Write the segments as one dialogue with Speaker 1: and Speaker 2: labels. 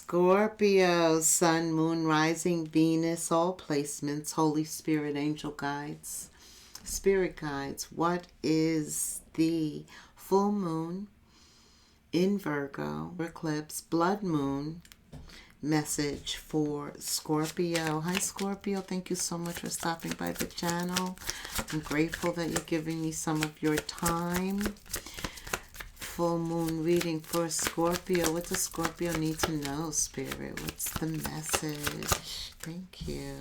Speaker 1: Scorpio, Sun, Moon, Rising, Venus, all placements, Holy Spirit, angel guides, spirit guides. What is the full moon in Virgo, eclipse, blood moon message for Scorpio? Hi Scorpio, thank you so much for stopping by the channel. I'm grateful that you're giving me some of your time. Full moon reading for Scorpio. What does Scorpio need to know, Spirit? What's the message? Thank you.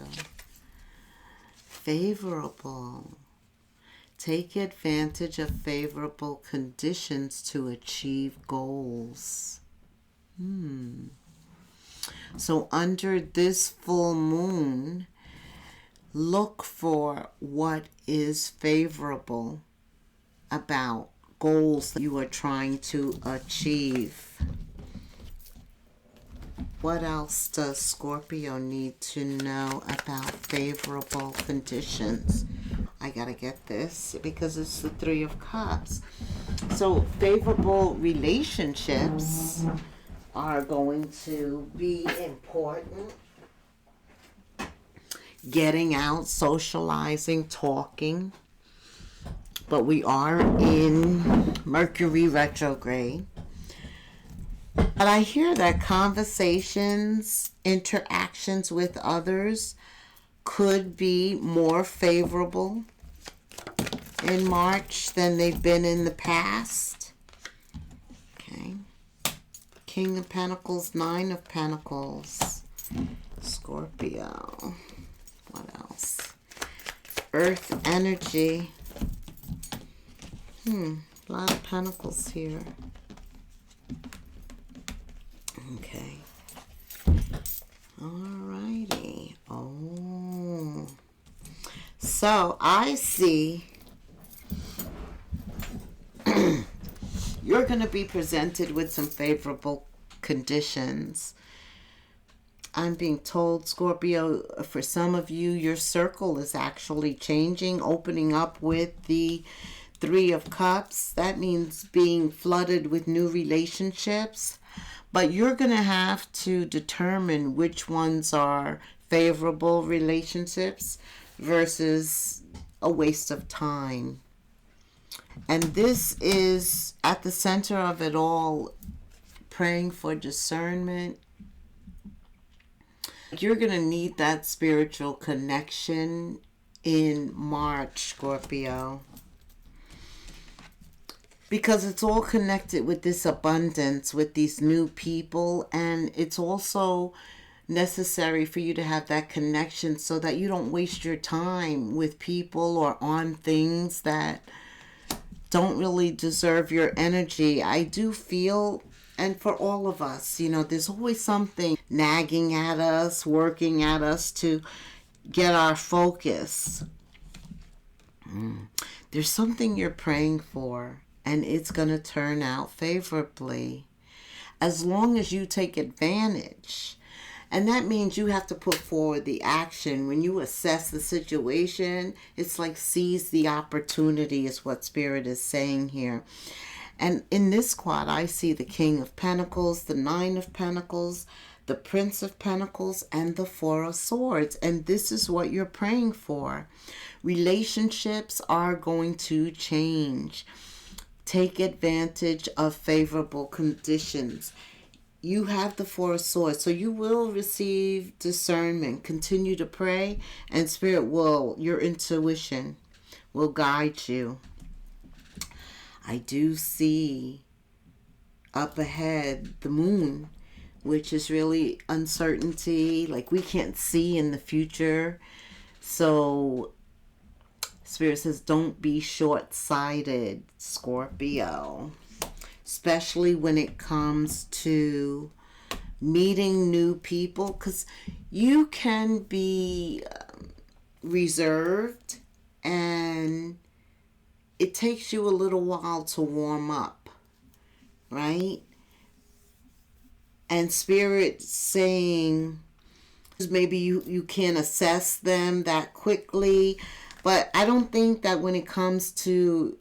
Speaker 1: Favorable. Take advantage of favorable conditions to achieve goals. So under this full moon, look for what is favorable about goals that you are trying to achieve. What else does Scorpio need to know about favorable conditions? I gotta get this because it's the Three of Cups. So favorable relationships are going to be important. Getting out, socializing, talking. But we are in Mercury retrograde. But I hear that conversations, interactions with others could be more favorable in March than they've been in the past. Okay. King of Pentacles, Nine of Pentacles. Scorpio. What else? Earth energy. A lot of pentacles here. Okay. Alrighty. Oh. So I see you're going to be presented with some favorable conditions. I'm being told, Scorpio, for some of you, your circle is actually changing, opening up with the Three of Cups. That means being flooded with new relationships. But you're going to have to determine which ones are favorable relationships versus a waste of time. And this is at the center of it all, praying for discernment. You're going to need that spiritual connection in March, Scorpio. Because it's all connected with this abundance, with these new people. And it's also necessary for you to have that connection so that you don't waste your time with people or on things that don't really deserve your energy. I do feel, and for all of us, there's always something nagging at us, working at us to get our focus. There's something you're praying for. And it's going to turn out favorably as long as you take advantage. And that means you have to put forward the action. When you assess the situation, it's like seize the opportunity is what Spirit is saying here. And in this quad, I see the King of Pentacles, the Nine of Pentacles, the Prince of Pentacles, and the Four of Swords. And this is what you're praying for. Relationships are going to change. Take advantage of favorable conditions. You have the Four of Swords, so you will receive discernment. Continue to pray, and Spirit your intuition will guide you. I do see up ahead the moon, which is really uncertainty, like we can't see in the future. So Spirit says, don't be short-sighted, Scorpio. Especially when it comes to meeting new people. Because you can be reserved and it takes you a little while to warm up. Right? And Spirit saying, maybe you can't assess them that quickly. But I don't think that when it comes to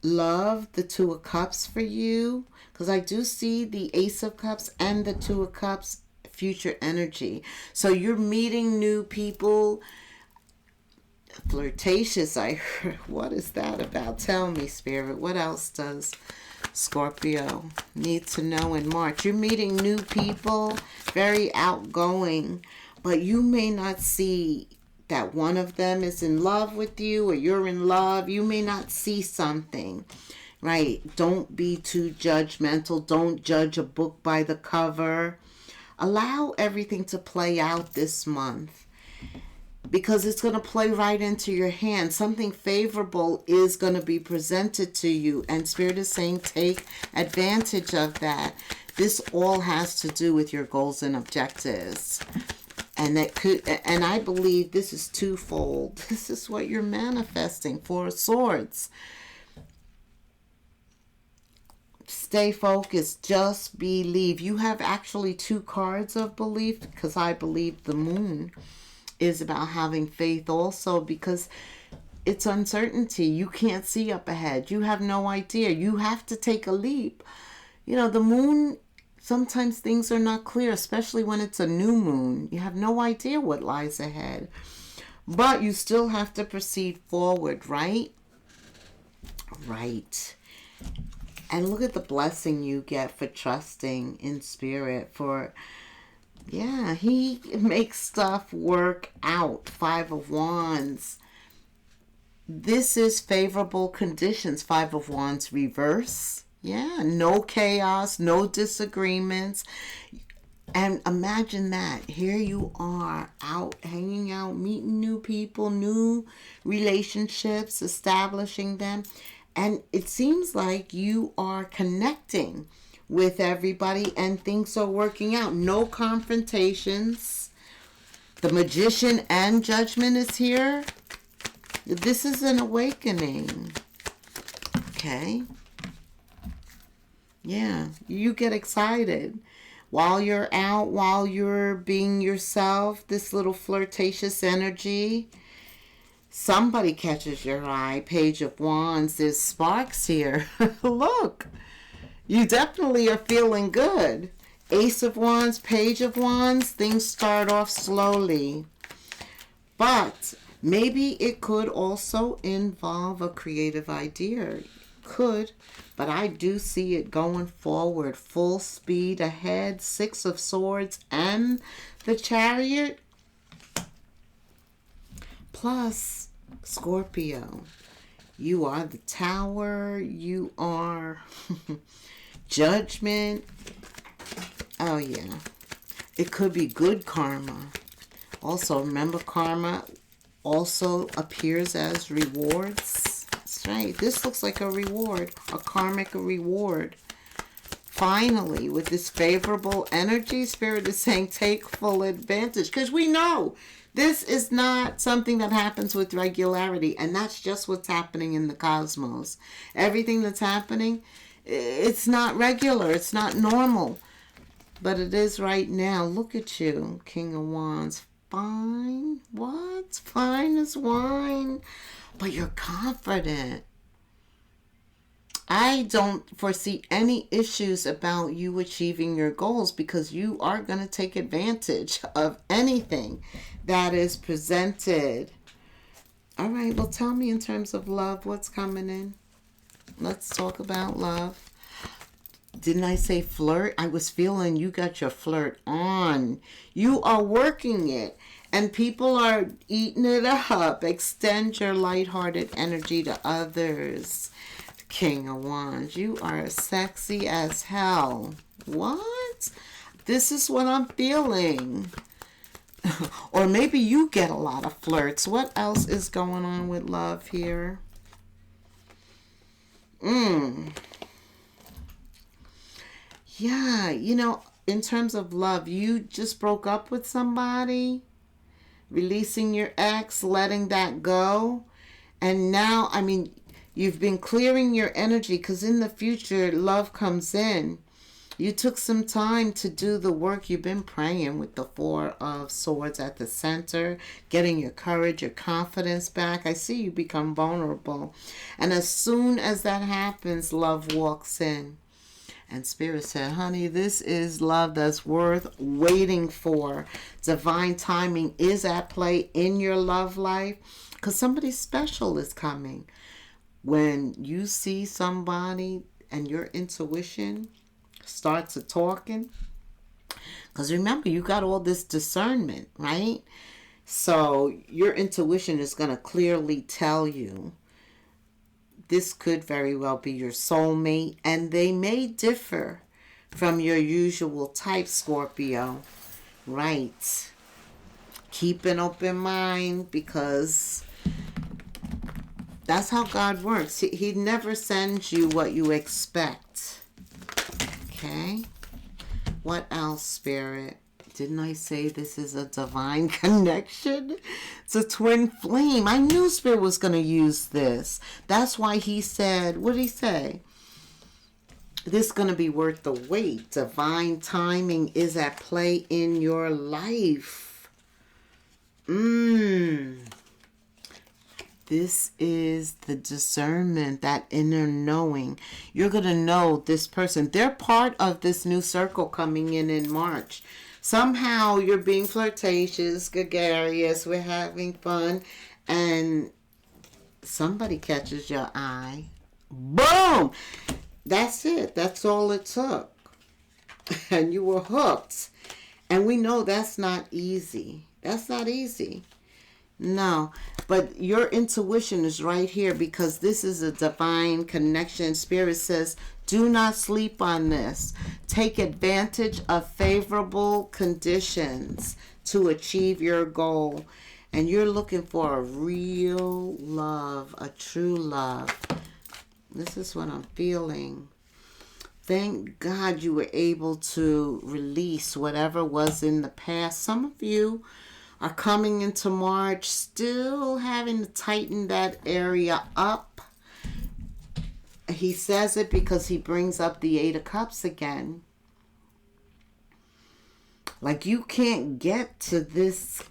Speaker 1: love, the Two of Cups for you, because I do see the Ace of Cups and the Two of Cups future energy. So you're meeting new people. Flirtatious, I heard. What is that about? Tell me, Spirit. What else does Scorpio need to know in March? You're meeting new people, very outgoing, but you may not see that one of them is in love with you or you're in love. You may not see something, right? Don't be too judgmental. Don't judge a book by the cover. Allow everything to play out this month, because it's going to play right into your hand. Something favorable is going to be presented to you, and Spirit is saying take advantage of that. This all has to do with your goals and objectives. And I believe this is twofold. This is what you're manifesting. Four of Swords. Stay focused. Just believe. You have actually two cards of belief, because I believe the Moon is about having faith also, because it's uncertainty. You can't see up ahead. You have no idea. You have to take a leap. You know, the Moon, sometimes things are not clear, especially when it's a new moon. You have no idea what lies ahead. But you still have to proceed forward, right? Right. And look at the blessing you get for trusting in Spirit. Yeah, he makes stuff work out. Five of Wands. This is favorable conditions. Five of Wands reverse. Yeah, no chaos, no disagreements. And imagine that. Here you are out, hanging out, meeting new people, new relationships, establishing them. And it seems like you are connecting with everybody and things are working out. No confrontations. The Magician and Judgment is here. This is an awakening. Okay. Yeah, you get excited while you're out, while you're being yourself. This little flirtatious energy. Somebody catches your eye. Page of Wands. There's sparks here. Look. You definitely are feeling good. Ace of Wands, Page of Wands, things start off slowly. But maybe it could also involve a creative idea. Could, but I do see it going forward, full speed ahead. Six of Swords and the Chariot. Plus, Scorpio, you are the Tower. You are Judgment. Oh, yeah. It could be good karma. Also, remember, karma also appears as rewards. That's right. This looks like a reward, a karmic reward. Finally, with this favorable energy, Spirit is saying take full advantage. Because we know this is not something that happens with regularity. And that's just what's happening in the cosmos. Everything that's happening, it's not regular. It's not normal. But it is right now. Look at you, King of Wands. Fine. What? Fine as wine. But you're confident. I don't foresee any issues about you achieving your goals, because you are going to take advantage of anything that is presented. All right. Well, tell me in terms of love, what's coming in? Let's talk about love. Didn't I say flirt? I was feeling you got your flirt on. You are working it. And people are eating it up. Extend your lighthearted energy to others. King of Wands. You are sexy as hell. What? This is what I'm feeling. Or maybe you get a lot of flirts. What else is going on with love here? Yeah, you know, in terms of love, you just broke up with somebody, releasing your ex, letting that go. And now, I mean, you've been clearing your energy, because in the future, love comes in. You took some time to do the work. You've been praying with the Four of Swords at the center, getting your courage, your confidence back. I see you become vulnerable. And as soon as that happens, love walks in. And Spirit said, honey, this is love that's worth waiting for. Divine timing is at play in your love life because somebody special is coming. When you see somebody and your intuition starts talking, because remember, you got all this discernment, right? So your intuition is going to clearly tell you this could very well be your soulmate, and they may differ from your usual type, Scorpio. Right. Keep an open mind, because that's how God works. He never sends you what you expect. Okay. What else, Spirit? Didn't I say this is a divine connection? It's a twin flame. I knew Spirit was going to use this. That's why he said, what did he say? This is going to be worth the wait. Divine timing is at play in your life. This is the discernment, that inner knowing. You're going to know this person. They're part of this new circle coming in March. Somehow you're being flirtatious, gregarious, we're having fun, and somebody catches your eye. Boom! That's it. That's all it took. And you were hooked. And we know that's not easy. That's not easy. No, but your intuition is right here, because this is a divine connection. Spirit says, do not sleep on this. Take advantage of favorable conditions to achieve your goal. And you're looking for a real love, a true love. This is what I'm feeling. Thank God you were able to release whatever was in the past. Some of you are coming into March still having to tighten that area up. He says it because he brings up the Eight of Cups again. Like, you can't get to this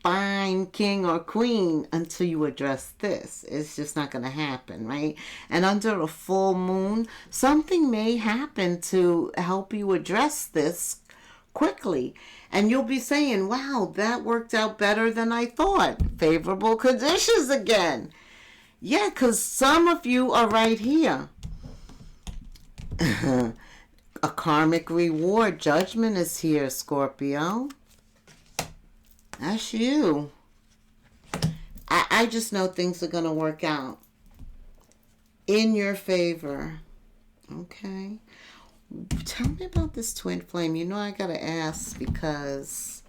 Speaker 1: fine king or queen until you address this. It's just not going to happen, right? And under a full moon, something may happen to help you address this quickly. And you'll be saying, wow, that worked out better than I thought. Favorable conditions again. Yeah, because some of you are right here. A karmic reward. Judgment is here, Scorpio. That's you. I just know things are going to work out in your favor. Okay. Tell me about this twin flame. You know I got to ask, because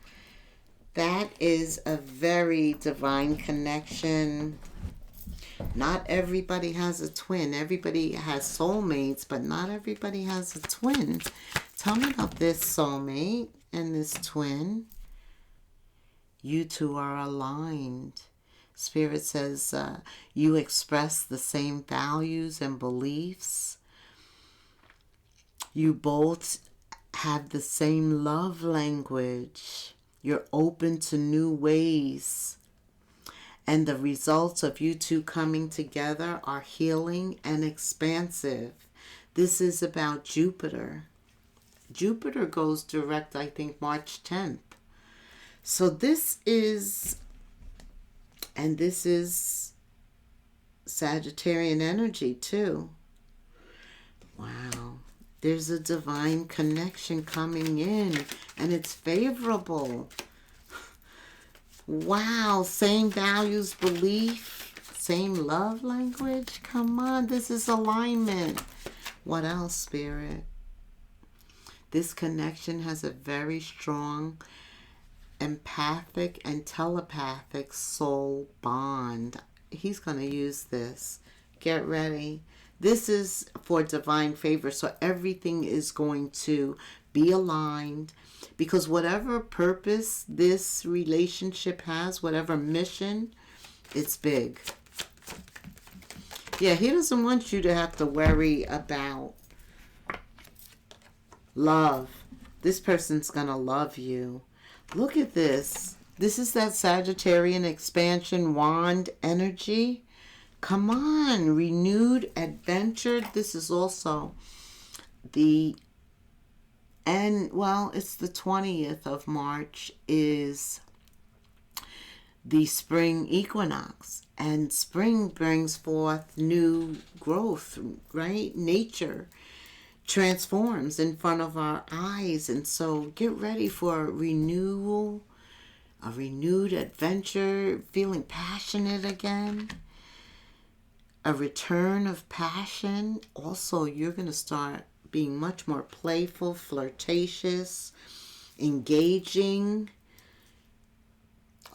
Speaker 1: that is a very divine connection. Not everybody has a twin. Everybody has soulmates, but not everybody has a twin. Tell me about this soulmate and this twin. You two are aligned. Spirit says you express the same values and beliefs. You both have the same love language. You're open to new ways. And the results of you two coming together are healing and expansive. This is about Jupiter. Jupiter goes direct, I think, March 10th. So this is Sagittarian energy too. Wow. There's a divine connection coming in, and it's favorable. Wow, same values, belief, same love language. Come on, this is alignment. What else, Spirit? This connection has a very strong empathic and telepathic soul bond. He's going to use this. Get ready. This is for divine favor, so everything is going to be aligned, because whatever purpose this relationship has, whatever mission, it's big. Yeah, he doesn't want you to have to worry about love. This person's going to love you. Look at this. This is that Sagittarian expansion wand energy. Come on, renewed adventure. This is also the end, well, it's the 20th of March is the spring equinox. And spring brings forth new growth, right? Nature transforms in front of our eyes. And so get ready for a renewal, a renewed adventure, feeling passionate again, a return of passion. Also, you're going to start being much more playful, flirtatious, engaging,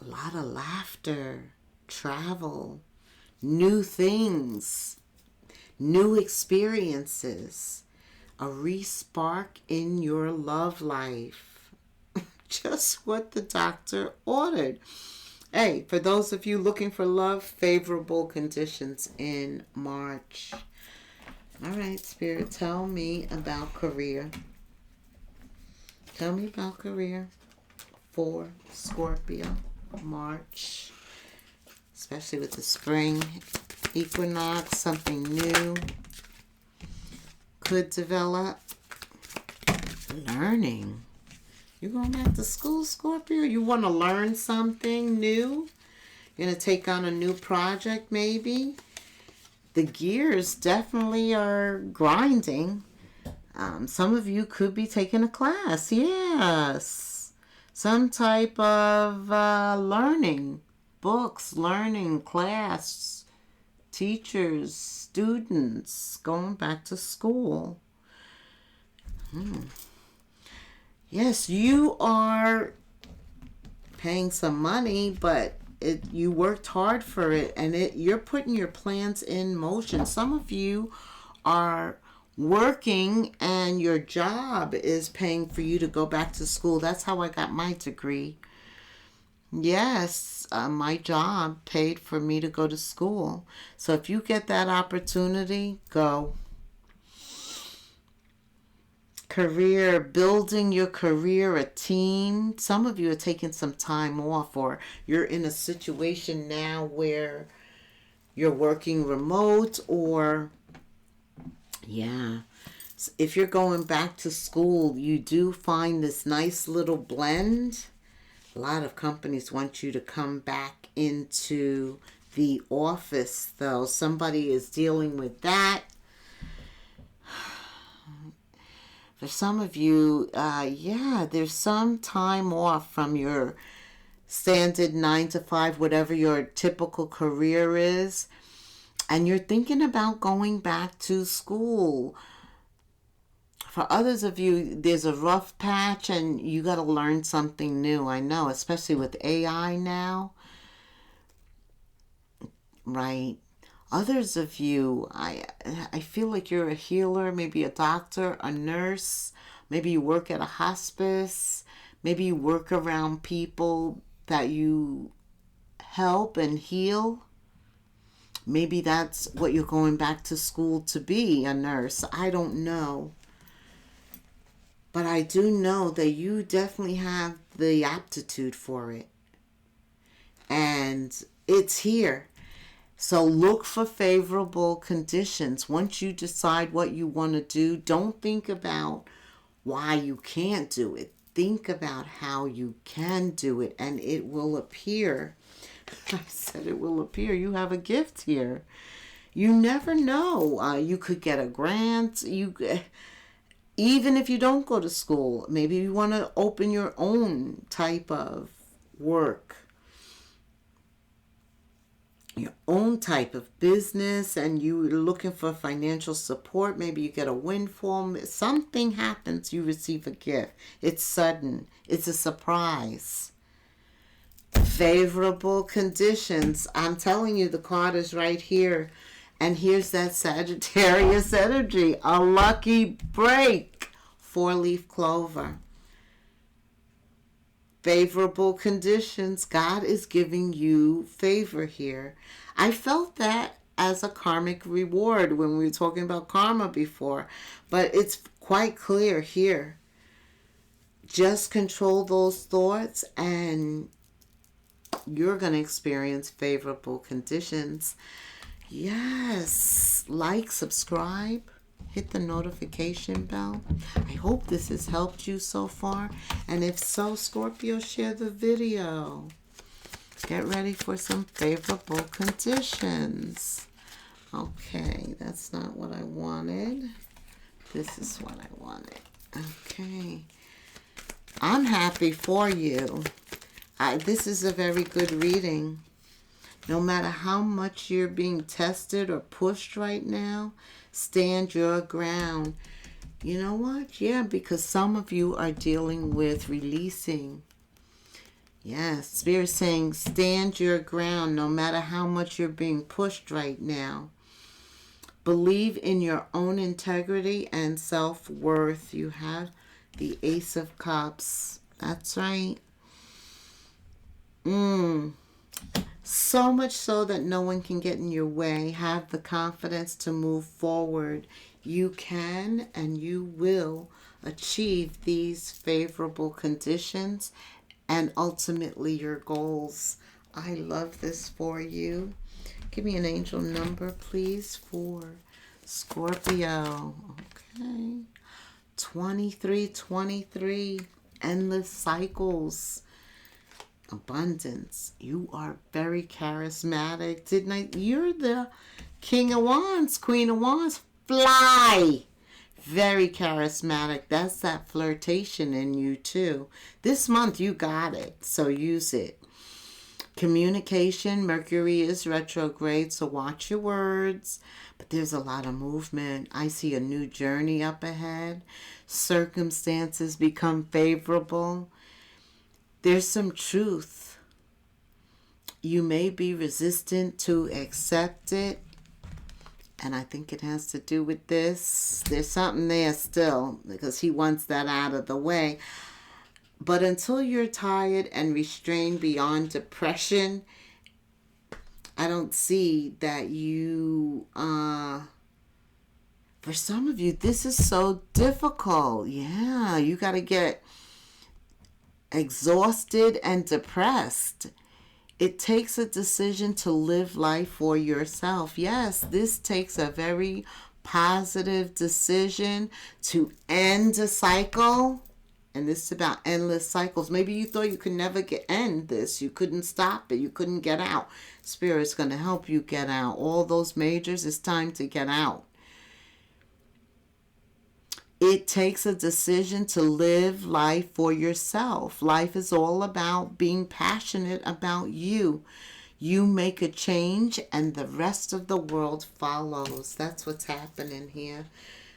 Speaker 1: a lot of laughter, travel, new things, new experiences, a re-spark in your love life. Just what the doctor ordered. Hey, for those of you looking for love, favorable conditions in March. All right, Spirit, tell me about career. Tell me about career for Scorpio, March, especially with the spring equinox, something new could develop. Learning. You going back to school, Scorpio? You want to learn something new? You're going to take on a new project, maybe? The gears definitely are grinding. Some of you could be taking a class. Yes. Some type of learning. Books, learning, class, teachers, students, going back to school. Yes, you are paying some money, but you worked hard for it, and you're putting your plans in motion. Some of you are working and your job is paying for you to go back to school. That's how I got my degree. Yes, my job paid for me to go to school. So if you get that opportunity, go. Career, building your career, a team. Some of you are taking some time off, or you're in a situation now where you're working remote, or yeah, if you're going back to school, you do find this nice little blend. A lot of companies want you to come back into the office, though. Somebody is dealing with that. For some of you, there's some time off from your standard 9 to 5, whatever your typical career is, and you're thinking about going back to school. For others of you, there's a rough patch and you got to learn something new. I know, especially with AI now, right? Others of you, I feel like you're a healer, maybe a doctor, a nurse, maybe you work at a hospice, maybe you work around people that you help and heal. Maybe that's what you're going back to school to be, a nurse. I don't know. But I do know that you definitely have the aptitude for it. And it's here. So look for favorable conditions. Once you decide what you want to do, don't think about why you can't do it. Think about how you can do it, and it will appear. I said it will appear. You have a gift here. You never know. You could get a grant. Even if you don't go to school, maybe you want to open your own type of work, your own type of business, and you're looking for financial support. Maybe you get a windfall. Something happens, you receive a gift. It's sudden. It's a surprise. Favorable conditions. I'm telling you, the card is right here. And here's that Sagittarius energy. A lucky break. 4-leaf clover. Favorable conditions. God is giving you favor here. I felt that as a karmic reward when we were talking about karma before. But it's quite clear here. Just control those thoughts and you're going to experience favorable conditions. Yes. Like, subscribe, hit the notification bell. I hope this has helped you so far. And if so, Scorpio, share the video. Get ready for some favorable conditions. Okay, that's not what I wanted. This is what I wanted. Okay. I'm happy for you. This is a very good reading. No matter how much you're being tested or pushed right now, stand your ground. You know what? Yeah, because some of you are dealing with releasing. Yes, Spirit saying stand your ground no matter how much you're being pushed right now. Believe in your own integrity and self-worth. You have the Ace of Cups. That's right. So much so that no one can get in your way. Have the confidence to move forward. You can and you will achieve these favorable conditions and ultimately your goals. I love this for you. Give me an angel number, please, for Scorpio. Okay. 2323. Endless cycles. Abundance. You are very charismatic. You're the King of Wands, Queen of Wands. Fly. Very charismatic. That's that flirtation in you too. This month you got it, so use it. Communication. Mercury is retrograde, so watch your words. But there's a lot of movement. I see a new journey up ahead. Circumstances become favorable. There's some truth. You may be resistant to accept it. And I think it has to do with this. There's something there still because he wants that out of the way. But until you're tired and restrained beyond depression, I don't see that you, for some of you, this is so difficult. Yeah, you got to get exhausted and depressed. It takes a decision to live life for yourself. Yes, this takes a very positive decision to end a cycle. And this is about endless cycles. Maybe you thought you could never end this. You couldn't stop it. You couldn't get out. Spirit's going to help you get out. All those majors, it's time to get out. It takes a decision to live life for yourself. Life is all about being passionate about you. You make a change and the rest of the world follows. That's what's happening here.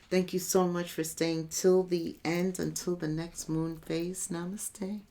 Speaker 1: Thank you so much for staying till the end, until the next moon phase. Namaste.